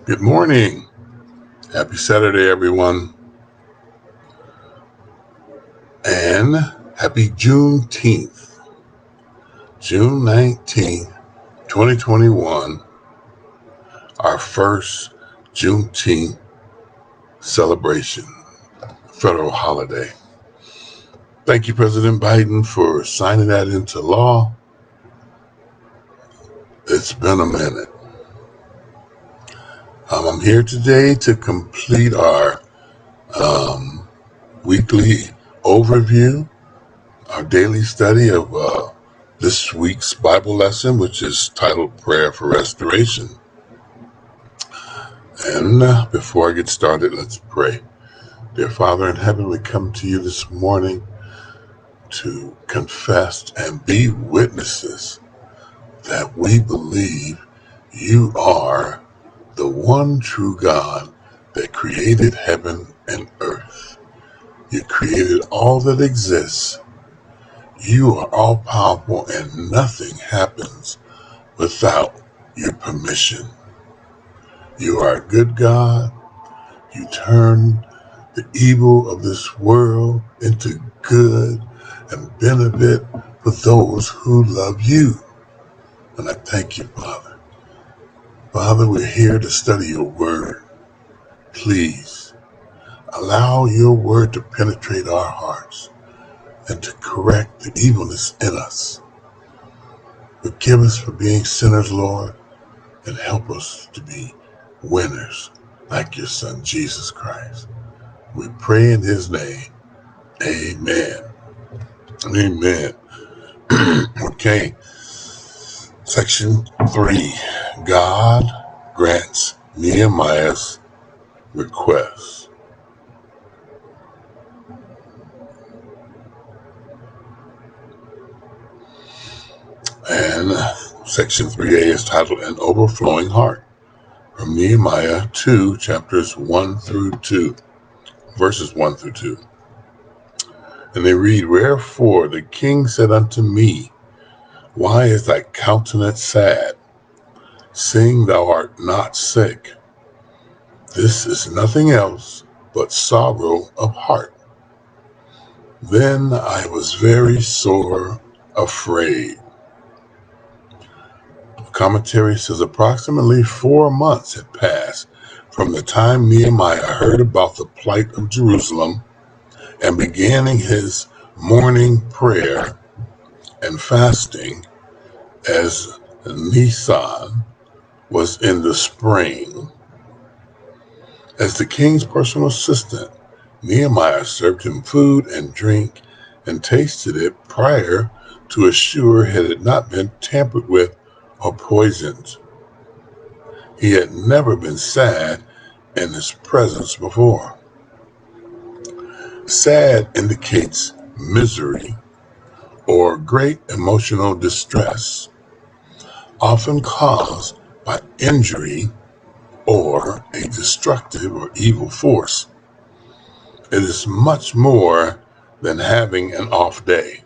Good morning. Happy Saturday, everyone. And happy Juneteenth, June 19th, 2021, our first Juneteenth celebration, federal holiday. Thank you, President Biden, for signing that into law. It's been a minute. I'm here today to complete our weekly overview, our daily study of this week's Bible lesson, which is titled Prayer for Restoration. And before I get started, let's pray. Dear Father in heaven, we come to you this morning to confess and be witnesses that we believe you are the one true God that created heaven and earth. You created all that exists. You are all powerful and nothing happens without your permission. You are a good God. You turn the evil of this world into good and benefit for those who love you. And I thank you, Father. Father, we're here to study your word. Please allow your word to penetrate our hearts and to correct the evilness in us. Forgive us for being sinners, Lord, and help us to be winners like your Son, Jesus Christ. We pray in his name. Amen. Amen. Okay. Section 3. God grants Nehemiah's request. And Section 3A is titled An Overflowing Heart, from Nehemiah 2, chapters 1 through 2, verses 1 through 2. And they read, Wherefore the king said unto me, Why is thy countenance sad, seeing thou art not sick? This is nothing else but sorrow of heart. Then I was very sore afraid. The commentary says approximately 4 months had passed from the time Nehemiah heard about the plight of Jerusalem and beginning his morning prayer and fasting as Nisan was in the spring. As the king's personal assistant, Nehemiah served him food and drink and tasted it prior to assure it had not been tampered with or poisoned. He had never been sad in his presence before. Sad indicates misery or great emotional distress, often caused by injury or a destructive or evil force. It is much more than having an off day.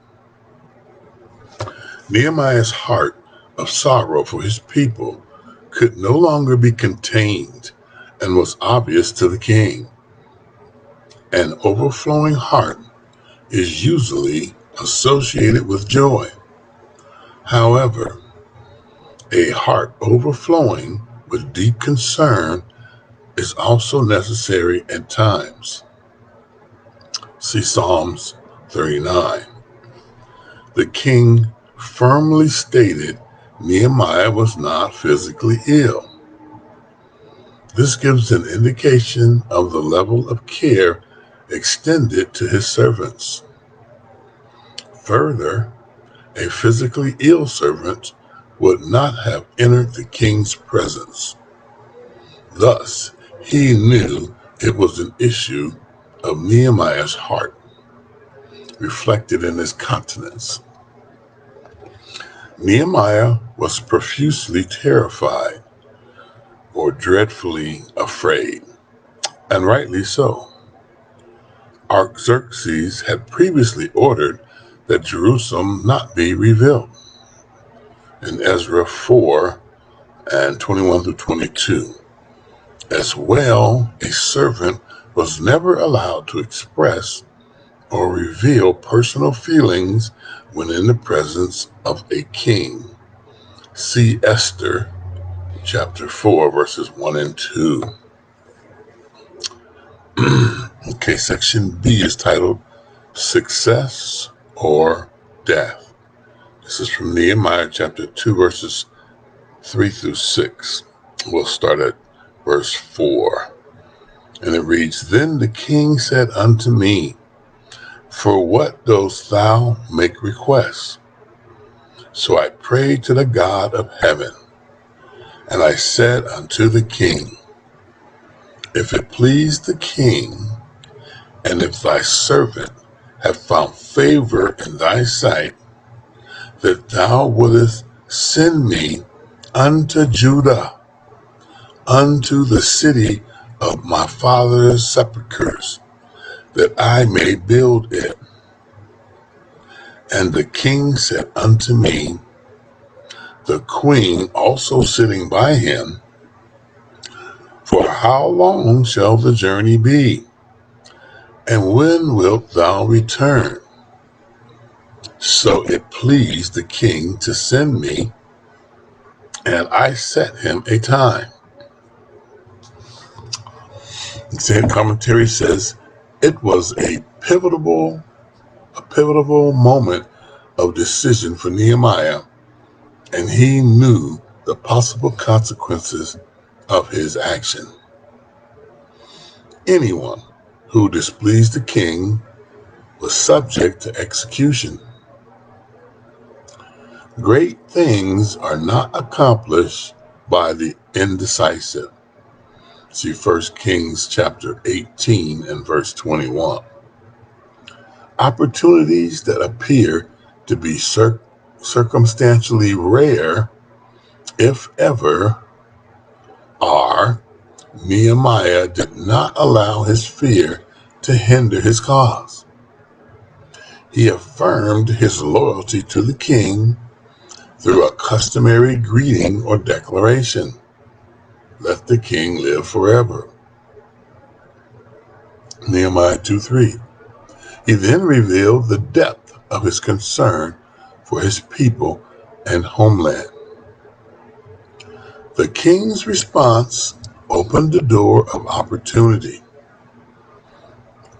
Nehemiah's heart of sorrow for his people could no longer be contained and was obvious to the king. An overflowing heart is usually associated with joy. However, a heart overflowing with deep concern is also necessary at times. See Psalms 39. The king firmly stated Nehemiah was not physically ill. This gives an indication of the level of care extended to his servants. Further, a physically ill servant would not have entered the king's presence. Thus, he knew it was an issue of Nehemiah's heart, reflected in his countenance. Nehemiah was profusely terrified or dreadfully afraid, and rightly so. Artaxerxes had previously ordered that Jerusalem not be rebuilt in Ezra 4 and 21 through 22. As well, a servant was never allowed to express or reveal personal feelings when in the presence of a king. See Esther chapter 4, verses 1 and 2. Okay, section B is titled Success or Death. This is from Nehemiah chapter 2, verses 3 through 6. We'll start at verse 4. And it reads, Then the king said unto me, For what dost thou make request? So I prayed to the God of heaven, and I said unto the king, If it please the king, and if thy servant have found favor in thy sight, that thou wouldest send me unto Judah, unto the city of my father's sepulchres, that I may build it. And the king said unto me, the queen also sitting by him, For how long shall the journey be? And when wilt thou return? So it pleased the king to send me, and I set him a time. The same commentary says it was a pivotal moment of decision for Nehemiah, and he knew the possible consequences of his action. Anyone who displeased the king was subject to execution. Great things are not accomplished by the indecisive. See 1 Kings chapter 18 and verse 21. Opportunities that appear to be circumstantially rare, if ever, are. Nehemiah did not allow his fear to hinder his cause. He affirmed his loyalty to the king through a customary greeting or declaration. Let the king live forever. Nehemiah 2:3. He then revealed the depth of his concern for his people and homeland. The king's response opened the door of opportunity.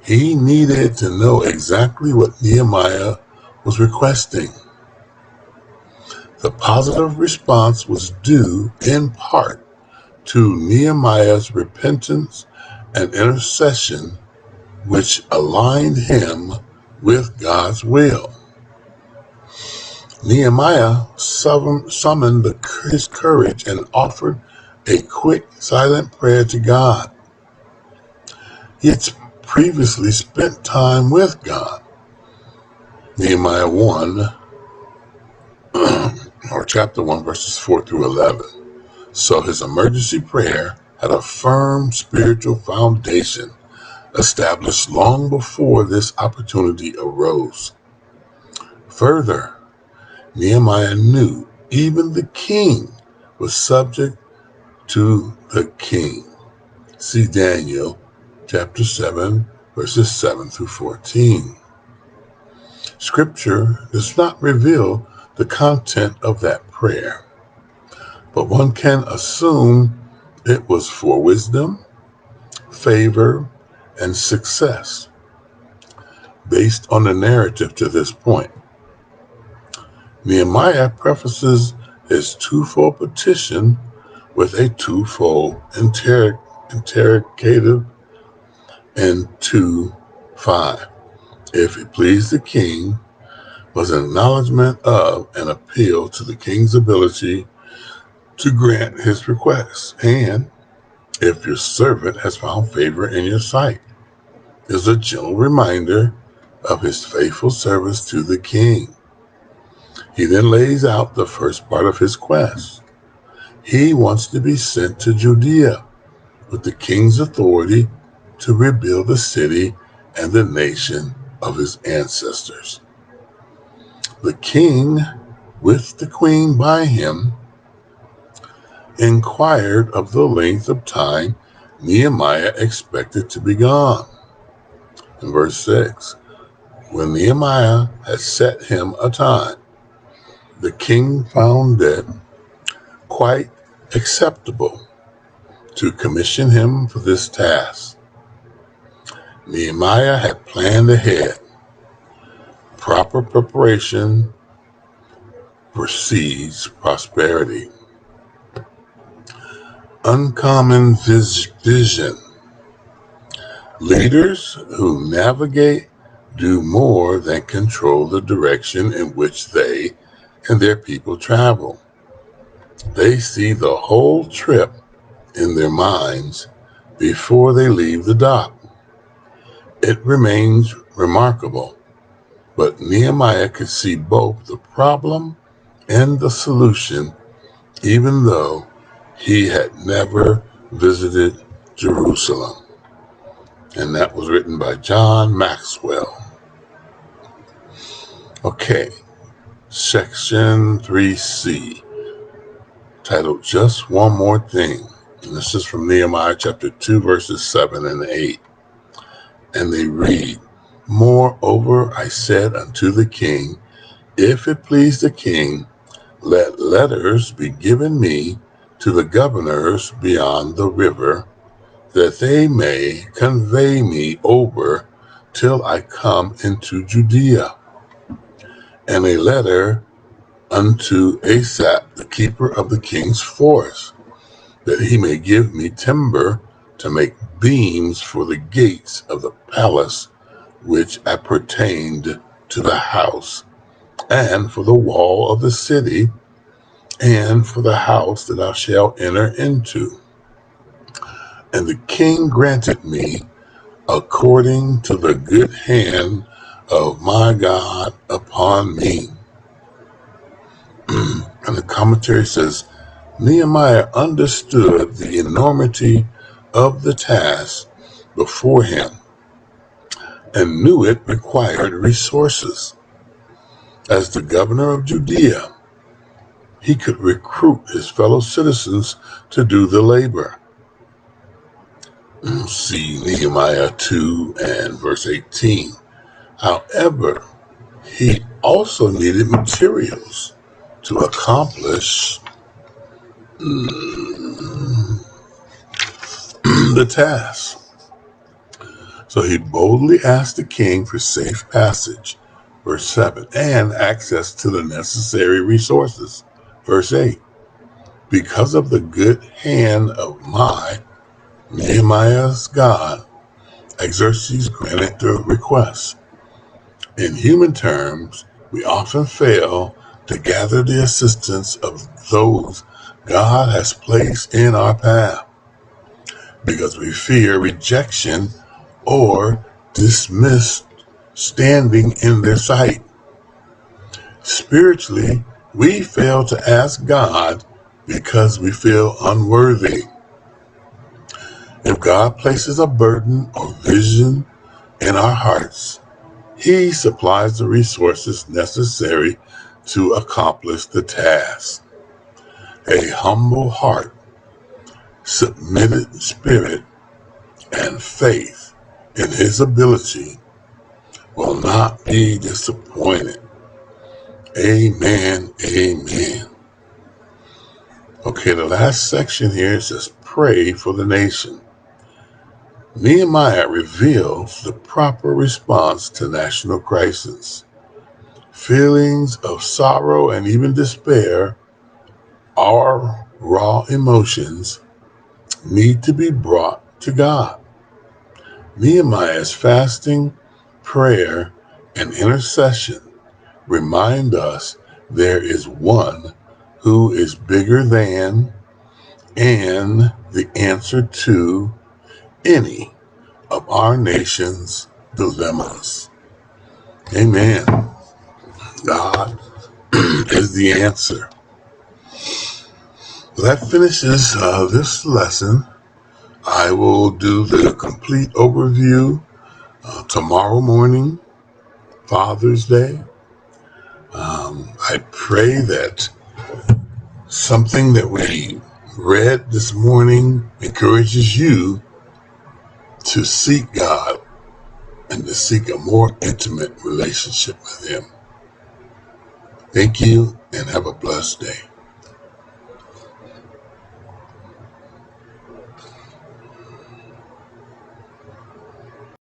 He needed to know exactly what Nehemiah was requesting. The positive response was due in part to Nehemiah's repentance and intercession, which aligned him with God's will. Nehemiah summoned his courage and offered a quick, silent prayer to God. He had previously spent time with God. Nehemiah 1, or chapter 1, verses 4 through 11. So his emergency prayer had a firm spiritual foundation established long before this opportunity arose. Further, Nehemiah knew even the king was subject to the king. See Daniel chapter 7, verses 7 through 14. Scripture does not reveal the content of that prayer, but one can assume it was for wisdom, favor, and success based on the narrative to this point. Nehemiah prefaces his twofold petition with a twofold interrogative in 2:5. If it pleased the king was an acknowledgement of an appeal to the king's ability to grant his request, and if your servant has found favor in your sight, is a gentle reminder of his faithful service to the king. He then lays out the first part of his quest. He wants to be sent to Judea with the king's authority to rebuild the city and the nation of his ancestors. The king, with the queen by him, inquired of the length of time Nehemiah expected to be gone. In verse 6, when Nehemiah had set him a time, the king found it quite acceptable to commission him for this task. Nehemiah had planned ahead. Proper preparation precedes prosperity. Uncommon vision. Leaders who navigate do more than control the direction in which they and their people travel. They see the whole trip in their minds before they leave the dock. It remains remarkable, but Nehemiah could see both the problem and the solution, even though he had never visited Jerusalem. And that was written by John Maxwell. Okay, section 3C, titled Just One More Thing. And this is from Nehemiah chapter 2, verses 7 and 8. And they read, Moreover, I said unto the king, if it please the king, let letters be given me to the governors beyond the river, that they may convey me over till I come into Judea. And a letter unto Asaph, the keeper of the king's forest, that he may give me timber to make beams for the gates of the palace which appertained to the house, and for the wall of the city, and for the house that I shall enter into. And the king granted me according to the good hand of my God upon me. And the commentary says, Nehemiah understood the enormity of the task before him and knew it required resources. As the governor of Judea, he could recruit his fellow citizens to do the labor. See Nehemiah 2 and verse 18. However, he also needed materials to accomplish the task. So he boldly asked the king for safe passage, verse 7, and access to the necessary resources, verse 8. Because of the good hand of my, Nehemiah's God, Xerxes granted the request. In human terms, we often fail to gather the assistance of those God has placed in our path because we fear rejection or dismissed standing in their sight. Spiritually, we fail to ask God because we feel unworthy. If God places a burden or vision in our hearts, He supplies the resources necessary to accomplish the task. A humble heart, submitted spirit, and faith in His ability will not be disappointed. Amen, amen. Okay, the last section here says pray for the nation. Nehemiah reveals the proper response to national crisis. Feelings of sorrow and even despair, our raw emotions, need to be brought to God. Nehemiah's fasting, prayer, and intercession remind us there is one who is bigger than and the answer to any of our nation's dilemmas. Amen. God is the answer. Well, that finishes this lesson. I will do the complete overview tomorrow morning, Father's Day. I pray that something that we read this morning encourages you to seek God and to seek a more intimate relationship with Him. Thank you and have a blessed day.